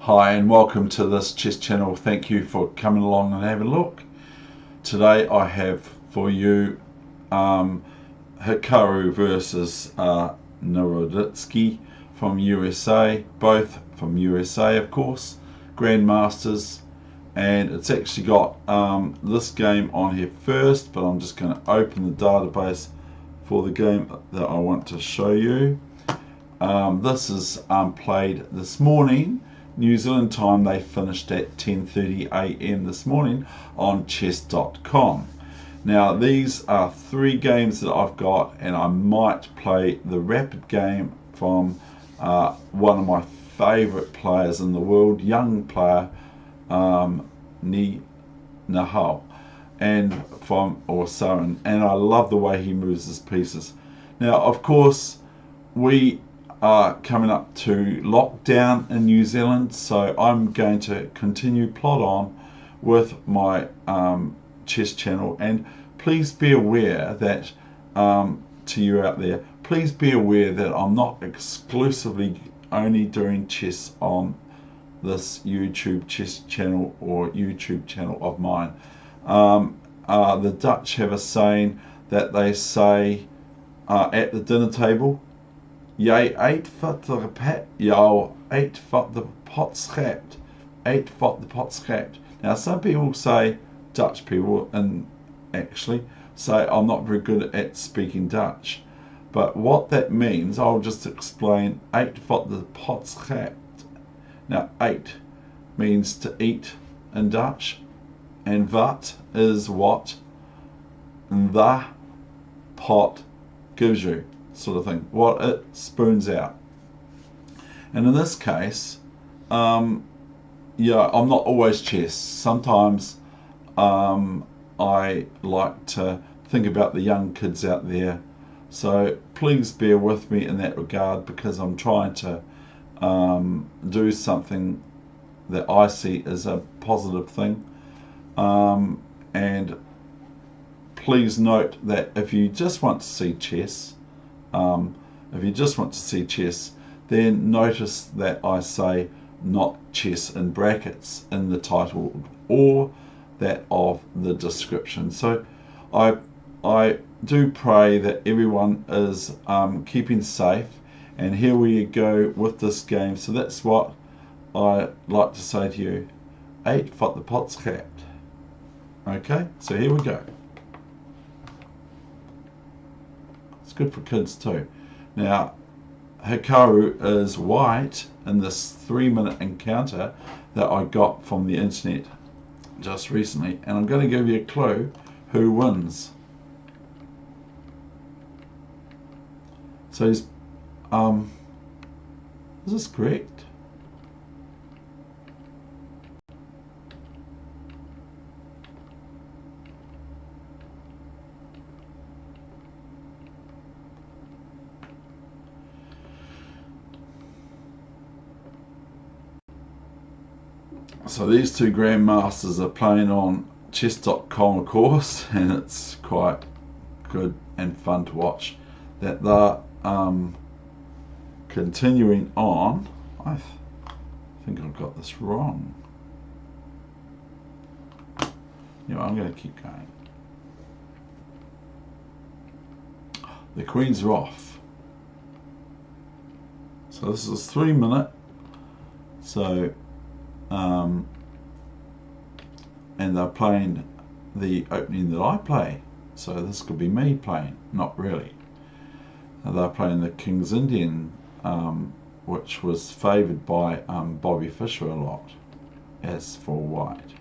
Hi and welcome to this chess channel. Thank you for coming along and having a look. Today I have for you Hikaru versus Naroditsky from USA, both from USA of course, Grandmasters, and it's actually got this game on here first, but I'm just going to open the database for the game that I want to show you. This is played this morning, New Zealand time. They finished at 10:30 a.m. this morning on chess.com. Now these are three games that I've got, and I might play the rapid game from one of my favourite players in the world, young player, Nahal, and and I love the way he moves his pieces. Now of course we are coming up to lockdown in New Zealand, so I'm going to continue plod on with my chess channel, and please be aware that to you out there, please be aware that I'm not exclusively only doing chess on this YouTube chess channel or YouTube channel of mine. The Dutch have a saying that they say at the dinner table, jy eet wat the pat, jou eet wat the pot schapt. Eat what the pot schapt. Now some people say, Dutch people, and actually say I'm not very good at speaking Dutch, but what that means I'll just explain. Eat what the pot schapt. Now eat means to eat in Dutch, and wat is what the pot gives you, sort of thing, what it spoons out. And in this case, yeah, I'm not always chess. Sometimes I like to think about the young kids out there, so please bear with me in that regard, because I'm trying to do something that I see as a positive thing. And please note that if you just want to see chess, then notice that I say not chess in brackets in the title or that of the description. So I do pray that everyone is keeping safe, and here we go with this game. So that's what I like to say to you. Eat what the pot's capped. Okay, so here we go. It's good for kids too. Now Hikaru is white in this 3-minute encounter that I got from the internet just recently, and I'm going to give you a clue who wins. So he's is this correct? So these two grandmasters are playing on chess.com of course, and it's quite good and fun to watch that they're continuing on. I think I've got this wrong. You know, I'm going to keep going. The queens are off. So this is 3-minute. So and they're playing the opening that I play, so this could be me playing, not really. They're playing the King's Indian, which was favoured by Bobby Fischer a lot, as for white.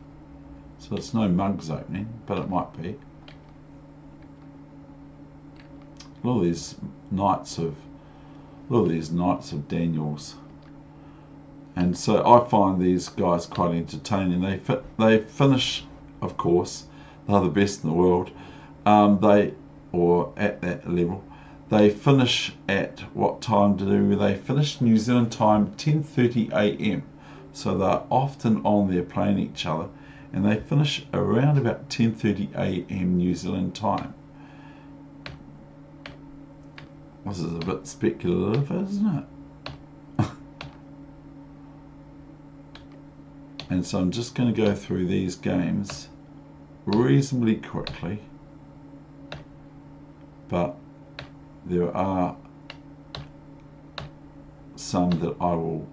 So it's no mugs opening, but it might be. Look at these knights of Daniels. And so I find these guys quite entertaining. They finish, of course, they're the best in the world. Or at that level, they finish at what time do they finish? New Zealand time 10:30 a.m. So they're often on there playing each other, and they finish around about 10:30 a.m. New Zealand time. This is a bit speculative, isn't it? And so I'm just going to go through these games reasonably quickly, but there are some that I will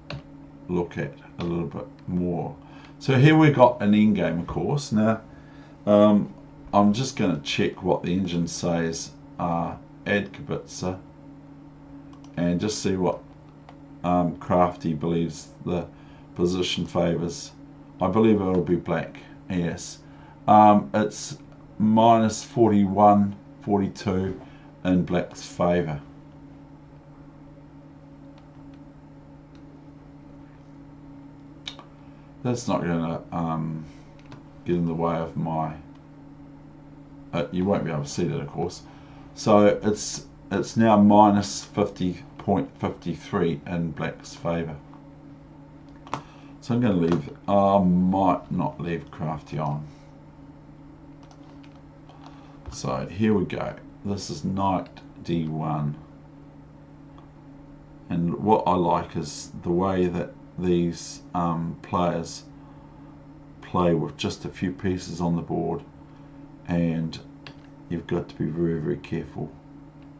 look at a little bit more. So here we got an endgame, of course. Now I'm just going to check what the engine says, add Kibitzer, and just see what Crafty believes the position favours. I believe it'll be black, yes. It's minus 41, 42 in black's favour. That's not going to get in the way of my... you won't be able to see that, of course. So it's now minus 50.53 in black's favour. So I'm going to leave... I might not leave Crafty on. So here we go. This is knight d1. And what I like is the way that these players play with just a few pieces on the board, and you've got to be very, very careful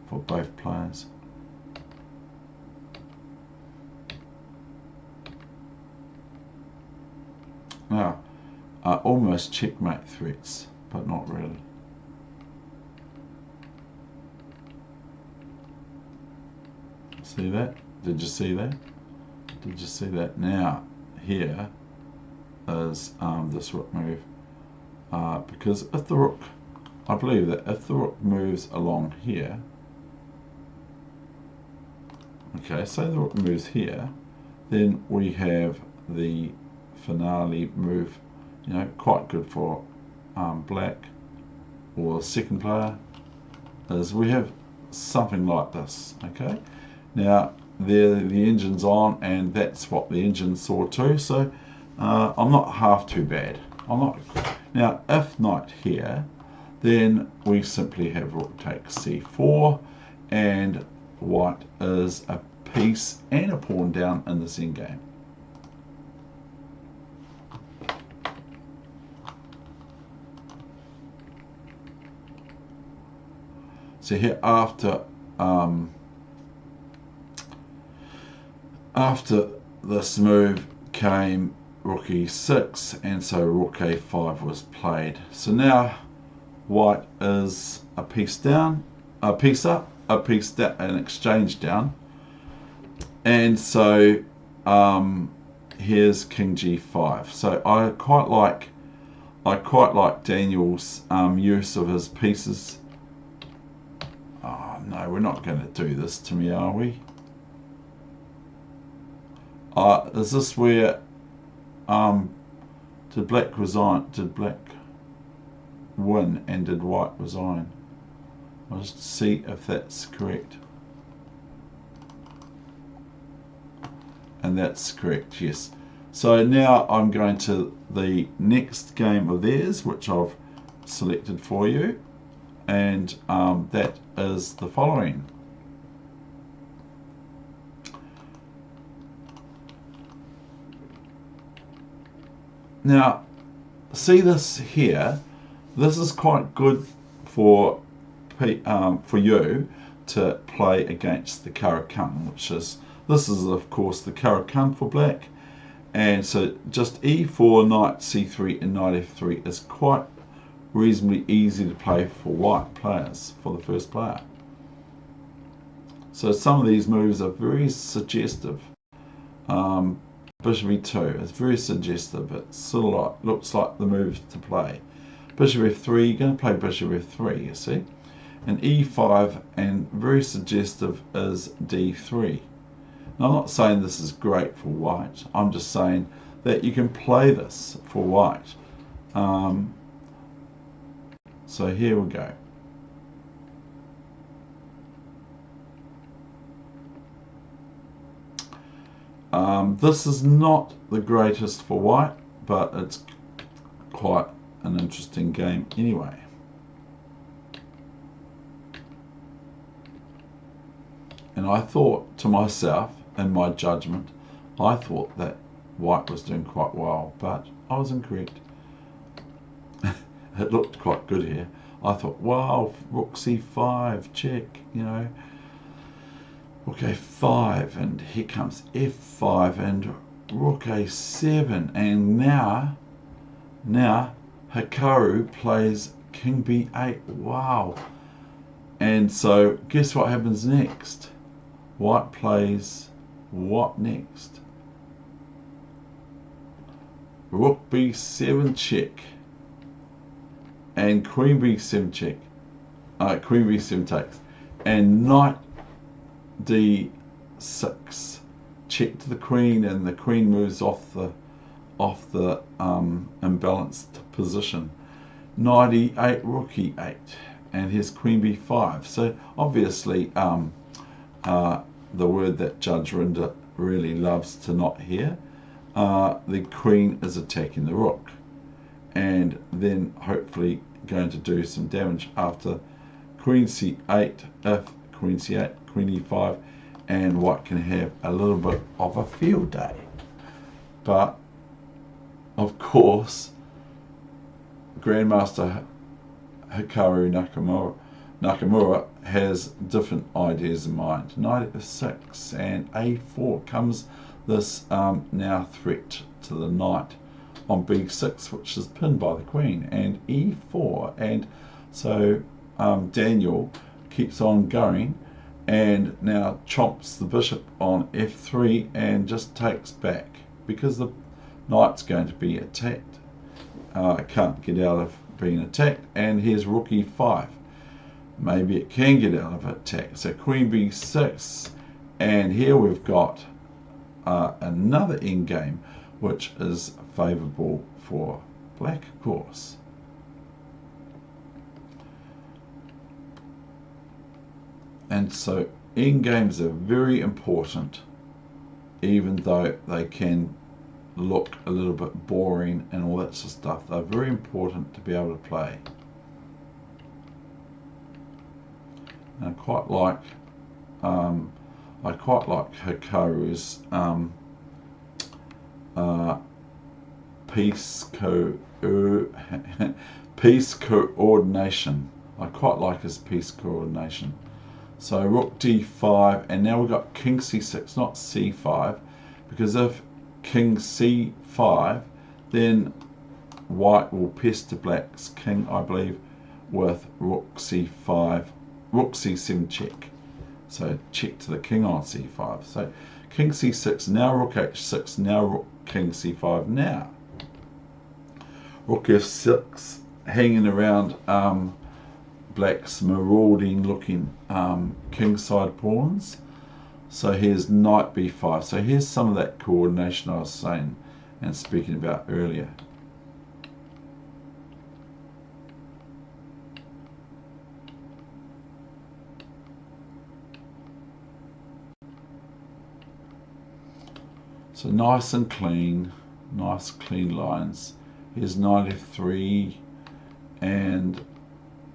for both players. Now, almost checkmate threats, but not really. See that? Did you see that? Did you see that? Now, here is this rook move. Because if the rook, I believe that if the rook moves along here, okay, say the rook moves here, then we have the finale move, you know, quite good for black or second player, is we have something like this, okay? Now, the engine's on, and that's what the engine saw too, so I'm not half too bad. I'm not. Now, if knight here, then we simply have rook takes c4, and white is a piece and a pawn down in this endgame. So here after this move came rook e6, and so rook a5 was played. So now white is a piece down, a piece up, a piece down, an exchange down, and so here's king g5. So I quite like Daniel's use of his pieces. Oh no, we're not going to do this to me, are we? Is this where did black resign? Did black win and did white resign? I'll just see if that's correct. And that's correct, yes. So now I'm going to the next game of theirs, which I've selected for you, and that is the following. Now, see this here. This is quite good for you to play against the Hikaru, which is, this is of course the Hikaru for black, and so just e4, knight c3 and knight f3 is quite reasonably easy to play for white players, for the first player. So some of these moves are very suggestive. Bishop e2 is very suggestive. It sort of like, looks like the move to play. Bishop f3, you're going to play bishop f3, you see. And e5, and very suggestive is d3. Now, I'm not saying this is great for white. I'm just saying that you can play this for white. So here we go. This is not the greatest for white, but it's quite an interesting game anyway. And I thought to myself, in my judgment, I thought that white was doing quite well, but I was incorrect. It looked quite good here. I thought, wow, rook c5, check, you know, rook a5, and here comes f5 and rook a7, and now Hikaru plays king b8. Wow. And so guess what happens next? White plays what next? Rook b7 check, and queen b7 check. Queen b7 takes, and knight d6 check to the queen, and the queen moves off the imbalanced position. Knight e8, rook e8, and here's queen b5. So obviously the word that Judge Rinder really loves to not hear, the queen is attacking the rook, and then hopefully going to do some damage after queen c8, if queen c8, queen e5, and white can have a little bit of a field day. But of course, Grandmaster Hikaru Nakamura has different ideas in mind. Knight f6 and a4 comes this now threat to the knight on b6, which is pinned by the queen, and e4, and so Daniel keeps on going and now chomps the bishop on f3 and just takes back because the knight's going to be attacked. Can't get out of being attacked, and here's rook e5. Maybe it can get out of attack. So queen b6, and here we've got another endgame which is favourable for black, of course. And so endgames are very important, even though they can look a little bit boring and all that sort of stuff. They're very important to be able to play. And I quite like Hikaru's piece coordination. I quite like his piece coordination. So rook d5, and now we've got king c6, not c5, because if king c5, then white will pester black's king, I believe, with rook c5, rook c7 check. So check to the king on c5. So king c6, now rook h6, now rook king c5. Now rook f6, hanging around black's marauding looking kingside pawns. So here's knight b5. So here's some of that coordination I was saying and speaking about earlier. So nice and clean, nice clean lines. Here's knight f3, and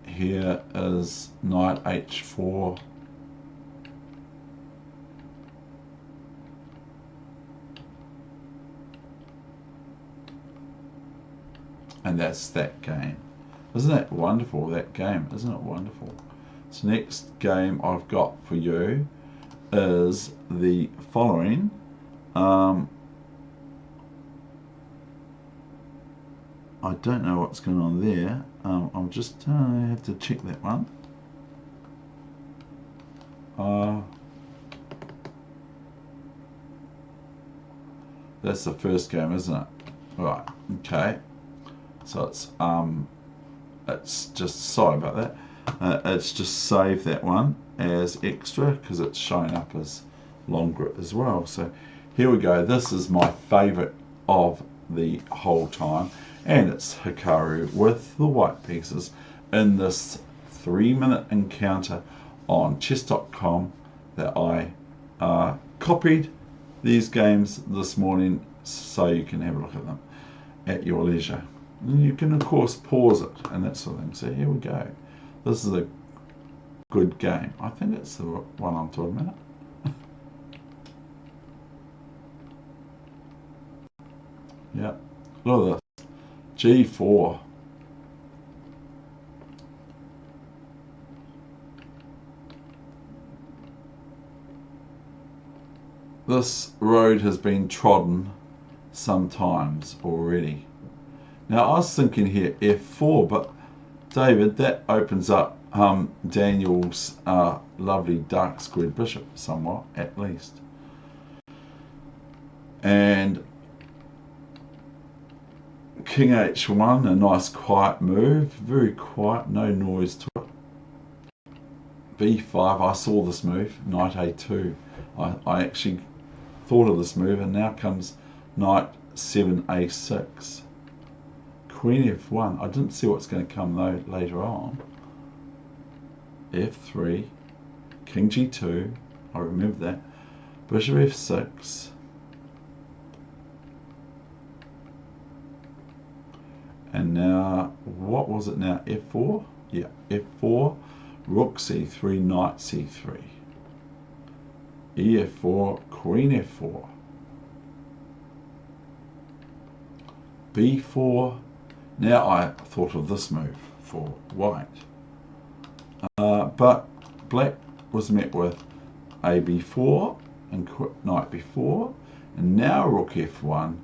here is knight h4. And that's that game. Isn't that wonderful, that game? Isn't it wonderful? So next game I've got for you is the following. I don't know what's going on there. I'm just have to check that one. That's the first game, isn't it? Right. Okay. So it's just, sorry about that. It's just saved that one as extra because it's showing up as long grip as well. So here we go. This is my favourite of the whole time, and it's Hikaru with the white pieces in this 3-minute encounter on chess.com that I copied these games this morning so you can have a look at them at your leisure. And you can of course pause it and that sort of thing. So here we go. This is a good game. I think that's the one I'm talking about. Yeah, look at this. G4. This road has been trodden sometimes already. Now I was thinking here F4, but David, that opens up Daniel's lovely dark squared bishop somewhat, at least. And King H1, a nice quiet move, very quiet, no noise to it. B5, I saw this move, knight A2. I actually thought of this move, and now comes knight 7 A6. Queen F1, I didn't see what's going to come though later on. F3, King G2, I remember that. Bishop F6. And now, what was it now? F4? Yeah, F4, Rook C3, Knight C3. EF4, Queen F4. B4. Now I thought of this move for white. But black was met with AB4 and Knight B4. And now Rook F1.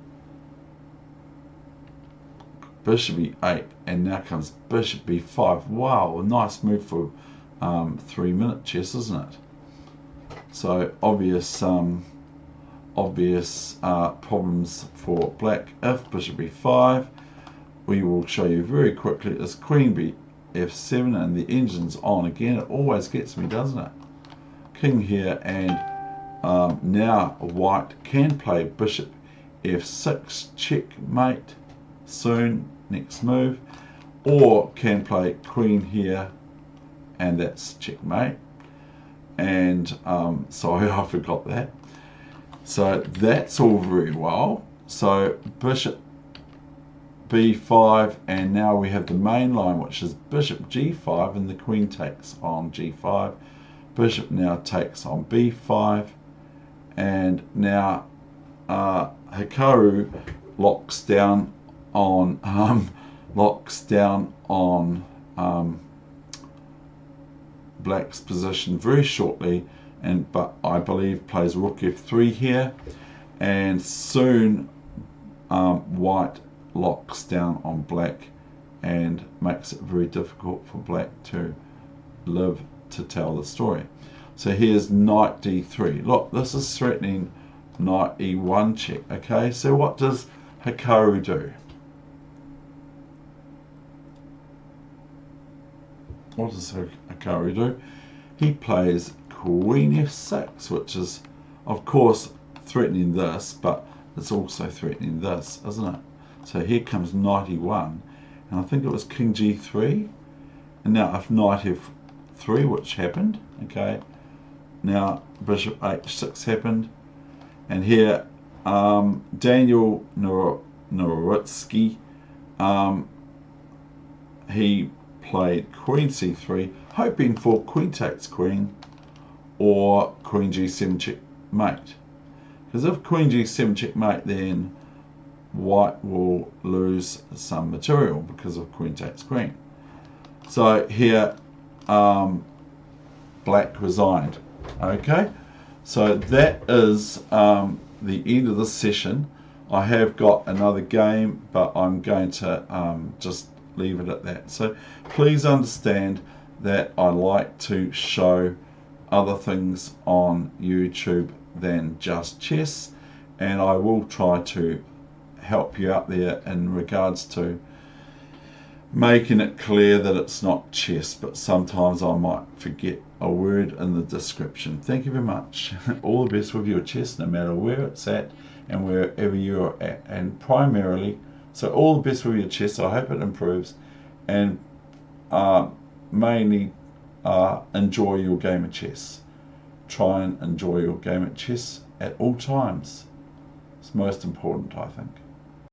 Bishop E8, and now comes Bishop B5. Wow, a nice move for 3-minute chess, isn't it? So obvious problems for black. If Bishop B5, we will show you very quickly, is Queen B F7, and the engine's on again. It always gets me, doesn't it? King here, and now white can play Bishop F6, checkmate soon, next move, or can play Queen here, and that's checkmate. And sorry, I forgot that. So that's all very well. So Bishop B5, and now we have the main line, which is Bishop G5, and the Queen takes on G5. Bishop now takes on B5, and now Hikaru locks down on black's position very shortly, but I believe plays Rook F3 here, and soon white locks down on black and makes it very difficult for black to live to tell the story. So here's Knight D3. Look, this is threatening Knight E1 check. Okay, so what does Hikaru do? What does Hikaru do? He plays Queen F6, which is, of course, threatening this, but it's also threatening this, isn't it? So here comes Knight E1, and I think it was King G3. And now if Knight F3, which happened, okay, now Bishop H6 happened, and here Daniel Noworitsky, he played Queen C3, hoping for Queen takes Queen or Queen G7 checkmate. Because if Queen G7 checkmate, then white will lose some material because of Queen takes Queen. So here black resigned. Okay, so that is the end of this session. I have got another game, but I'm going to just leave it at that. So please understand that I like to show other things on YouTube than just chess, and I will try to help you out there in regards to making it clear that it's not chess, but sometimes I might forget a word in the description. Thank you very much. All the best with your chess, no matter where it's at and wherever you're at, and primarily, so all the best with your chess. I hope it improves, and mainly enjoy your game of chess. Try and enjoy your game of chess at all times. It's most important, I think.